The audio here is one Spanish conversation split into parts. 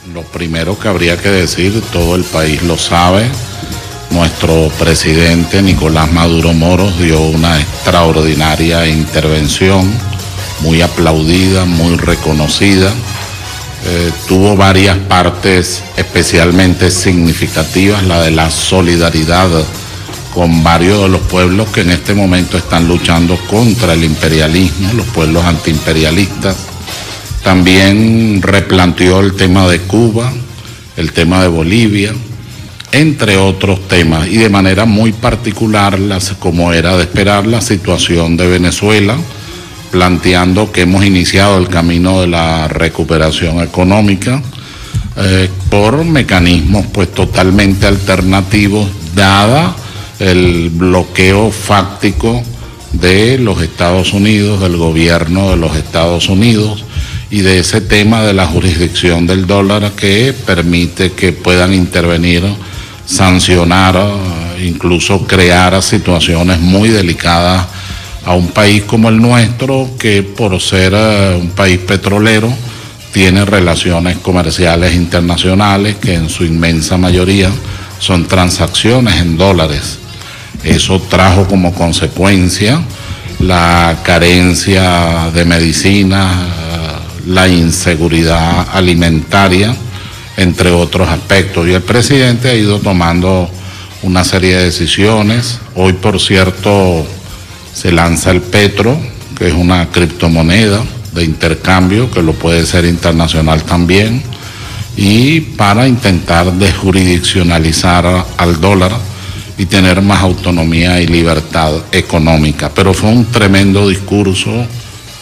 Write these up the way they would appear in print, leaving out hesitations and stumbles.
Lo primero que habría que decir, todo el país lo sabe, nuestro presidente Nicolás Maduro Moros dio una extraordinaria intervención, muy aplaudida, muy reconocida. Tuvo varias partes especialmente significativas, la de la solidaridad con varios de los pueblos que en este momento están luchando contra el imperialismo, los pueblos antiimperialistas. También replanteó el tema de Cuba, el tema de Bolivia, entre otros temas, y de manera muy particular, como era de esperar, la situación de Venezuela, planteando que hemos iniciado el camino de la recuperación económica por mecanismos pues totalmente alternativos, dada el bloqueo fáctico de los Estados Unidos, del gobierno de los Estados Unidos, y de ese tema de la jurisdicción del dólar que permite que puedan intervenir, sancionar, incluso crear situaciones muy delicadas a un país como el nuestro, que por ser un país petrolero tiene relaciones comerciales internacionales que en su inmensa mayoría son transacciones en dólares. Eso trajo como consecuencia la carencia de medicinas, la inseguridad alimentaria, entre otros aspectos. Y el presidente ha ido tomando una serie de decisiones. Hoy, por cierto, se lanza el Petro, que es una criptomoneda de intercambio, que lo puede ser internacional también, y para intentar desjurisdiccionalizar al dólar y tener más autonomía y libertad económica. Pero fue un tremendo discurso,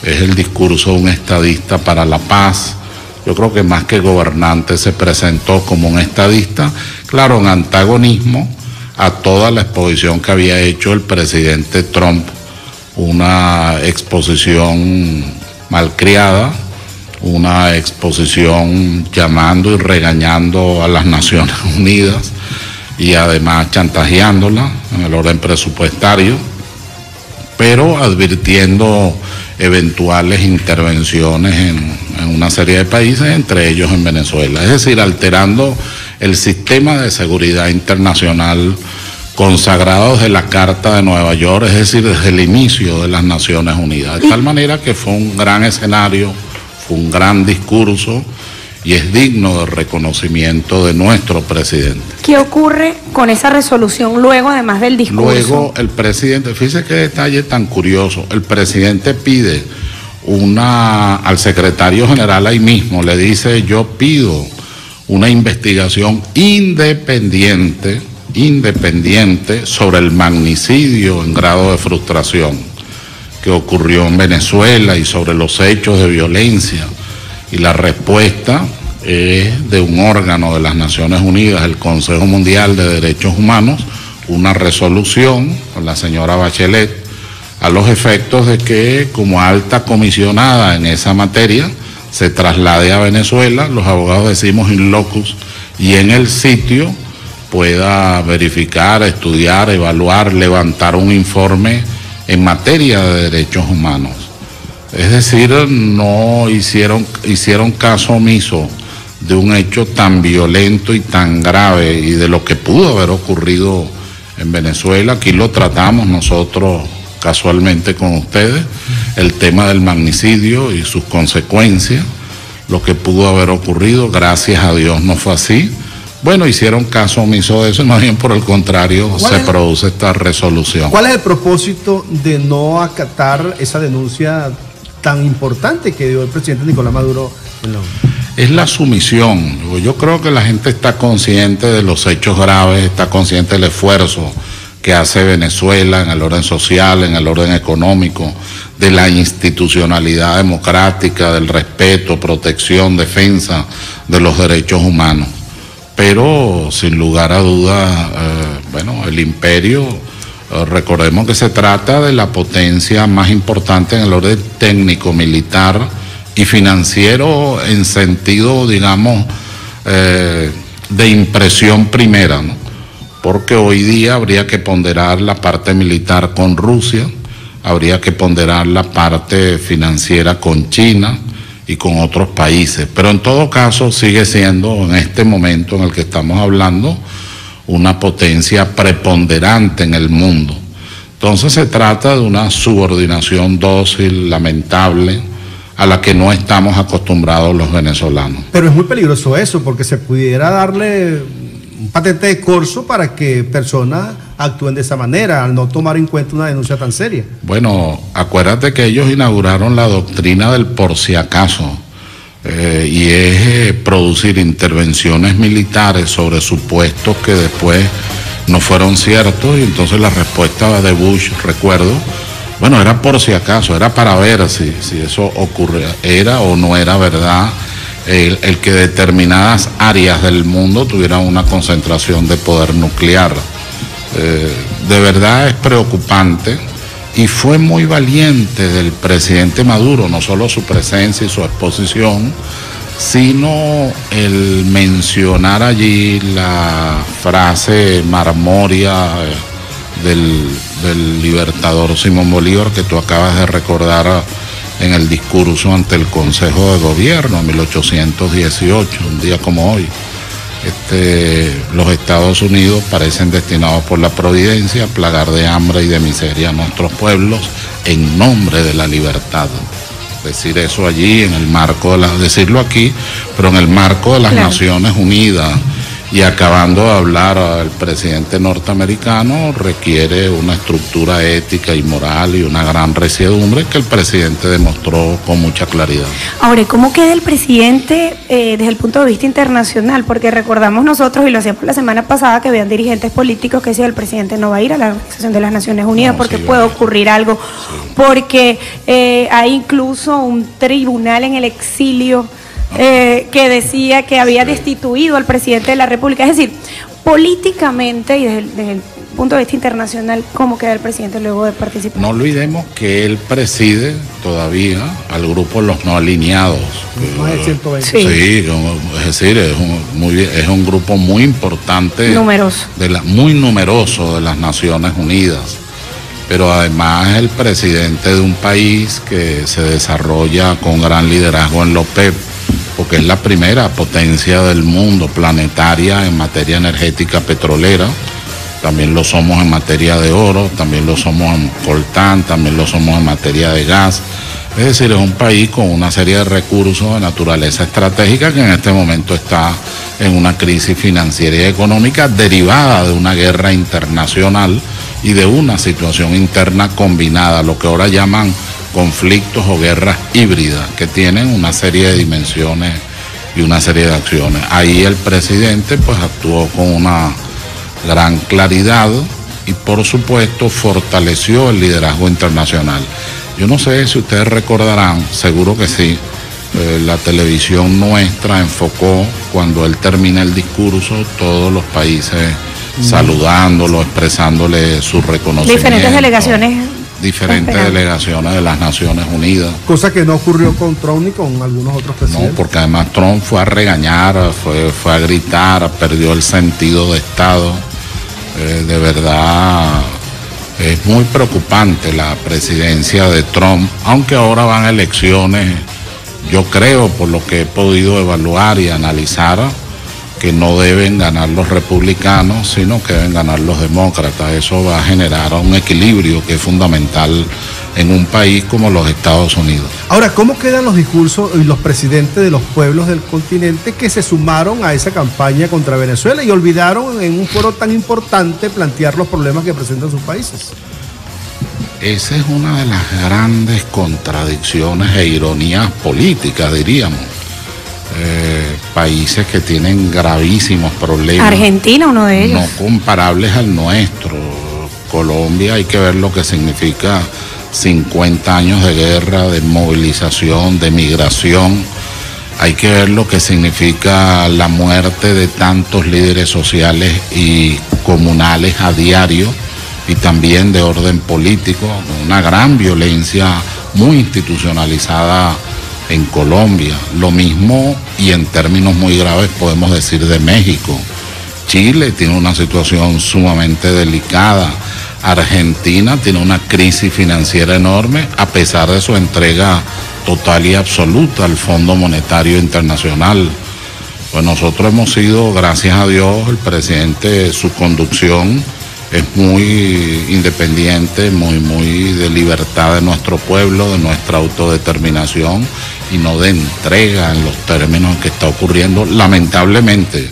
es el discurso de un estadista para la paz. Yo creo que más que gobernante se presentó como un estadista, claro, en antagonismo a toda la exposición que había hecho el presidente Trump, una exposición malcriada, una exposición llamando y regañando a las Naciones Unidas y además chantajeándola en el orden presupuestario, pero advirtiendo eventuales intervenciones en una serie de países, entre ellos en Venezuela. Es decir, alterando el sistema de seguridad internacional consagrado desde la Carta de Nueva York, es decir, desde el inicio de las Naciones Unidas. De tal manera que fue un gran escenario, fue un gran discurso y es digno de reconocimiento de nuestro presidente. ¿Qué ocurre con esa resolución luego, además del discurso? Luego el presidente, fíjese qué detalle tan curioso, el presidente pide al secretario general ahí mismo, le dice: yo pido una investigación independiente sobre el magnicidio en grado de frustración que ocurrió en Venezuela y sobre los hechos de violencia. Y la respuesta es de un órgano de las Naciones Unidas, el Consejo Mundial de Derechos Humanos, una resolución con la señora Bachelet, a los efectos de que, como alta comisionada en esa materia, se traslade a Venezuela, los abogados decimos in locus, y en el sitio pueda verificar, estudiar, evaluar, levantar un informe en materia de derechos humanos. Es decir, no hicieron caso omiso de un hecho tan violento y tan grave y de lo que pudo haber ocurrido en Venezuela. Aquí lo tratamos nosotros casualmente con ustedes, el tema del magnicidio y sus consecuencias, lo que pudo haber ocurrido. Gracias a Dios no fue así. Bueno, hicieron caso omiso de eso, más bien por el contrario se produce esta resolución. ¿Cuál es el propósito de no acatar esa denuncia tan importante que dio el presidente Nicolás Maduro en la ONU? Es la sumisión. Yo creo que la gente está consciente de los hechos graves, está consciente del esfuerzo que hace Venezuela en el orden social, en el orden económico, de la institucionalidad democrática, del respeto, protección, defensa de los derechos humanos. Pero sin lugar a dudas, el imperio, recordemos que se trata de la potencia más importante en el orden técnico, militar y financiero en sentido, digamos, de impresión primera, ¿no? Porque hoy día habría que ponderar la parte militar con Rusia, habría que ponderar la parte financiera con China y con otros países. Pero en todo caso sigue siendo, en este momento en el que estamos hablando, una potencia preponderante en el mundo. Entonces se trata de una subordinación dócil, lamentable, a la que no estamos acostumbrados los venezolanos. Pero es muy peligroso eso, porque se pudiera darle un patente de corso para que personas actúen de esa manera, al no tomar en cuenta una denuncia tan seria. Bueno, acuérdate que ellos inauguraron la doctrina del por si acaso, y es producir intervenciones militares sobre supuestos que después no fueron ciertos, y entonces la respuesta de Bush, recuerdo, bueno, era por si acaso, era para ver si eso ocurría, era o no era verdad el que determinadas áreas del mundo tuvieran una concentración de poder nuclear. De verdad es preocupante, y fue muy valiente del presidente Maduro, no solo su presencia y su exposición, sino el mencionar allí la frase marmoria del libertador Simón Bolívar, que tú acabas de recordar en el discurso ante el Consejo de Gobierno en 1818, un día como hoy. Los Estados Unidos parecen destinados por la providencia a plagar de hambre y de miseria a nuestros pueblos en nombre de la libertad. Decir eso allí en el marco de decirlo aquí, pero en el marco de las Naciones Unidas, y acabando de hablar al presidente norteamericano, requiere una estructura ética y moral y una gran resiedumbre que el presidente demostró con mucha claridad. Ahora, ¿cómo queda el presidente desde el punto de vista internacional? Porque recordamos nosotros, y lo hacíamos la semana pasada, que habían dirigentes políticos que decían el presidente no va a ir a la Organización de las Naciones Unidas porque puede ocurrir algo, porque hay incluso un tribunal en el exilio que decía que había destituido al presidente de la República. Es decir, políticamente y desde el punto de vista internacional, ¿cómo queda el presidente luego de participar? No olvidemos que él preside todavía al grupo Los No Alineados. Más de 120. Sí, es decir, es un grupo muy importante. Numeroso. Muy numeroso de las Naciones Unidas. Pero además es el presidente de un país que se desarrolla con gran liderazgo en la OPEP, porque es la primera potencia del mundo planetaria en materia energética petrolera. También lo somos en materia de oro, también lo somos en coltán, también lo somos en materia de gas. Es decir, es un país con una serie de recursos de naturaleza estratégica que en este momento está en una crisis financiera y económica derivada de una guerra internacional y de una situación interna combinada, lo que ahora llaman conflictos o guerras híbridas, que tienen una serie de dimensiones y una serie de acciones. Ahí el presidente pues actuó con una gran claridad y por supuesto fortaleció el liderazgo internacional. Yo no sé si ustedes recordarán, seguro que sí, la televisión nuestra enfocó cuando él termina el discurso, todos los países saludándolo, expresándole su reconocimiento. Diferentes delegaciones. Diferentes delegaciones de las Naciones Unidas. Cosa que no ocurrió con Trump ni con algunos otros presidentes. No, porque además Trump fue a regañar, fue a gritar, perdió el sentido de Estado. De verdad, es muy preocupante la presidencia de Trump, aunque ahora van elecciones. Yo creo, por lo que he podido evaluar y analizar, que no deben ganar los republicanos, sino que deben ganar los demócratas. Eso va a generar un equilibrio que es fundamental en un país como los Estados Unidos. Ahora, ¿cómo quedan los discursos y los presidentes de los pueblos del continente que se sumaron a esa campaña contra Venezuela y olvidaron en un foro tan importante plantear los problemas que presentan sus países? Esa es una de las grandes contradicciones e ironías políticas, diríamos. Países que tienen gravísimos problemas. Argentina, uno de ellos. No comparables al nuestro. Colombia, hay que ver lo que significa 50 años de guerra, de movilización, de migración. Hay que ver lo que significa la muerte de tantos líderes sociales y comunales a diario, y también de orden político, una gran violencia muy institucionalizada en Colombia. Lo mismo, y en términos muy graves, podemos decir de México. Chile tiene una situación sumamente delicada. Argentina tiene una crisis financiera enorme, a pesar de su entrega total y absoluta al Fondo Monetario Internacional. Pues nosotros hemos sido, gracias a Dios, el presidente, su conducción es muy independiente, muy de libertad de nuestro pueblo, de nuestra autodeterminación y no de entrega en los términos que está ocurriendo lamentablemente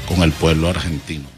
con el pueblo argentino.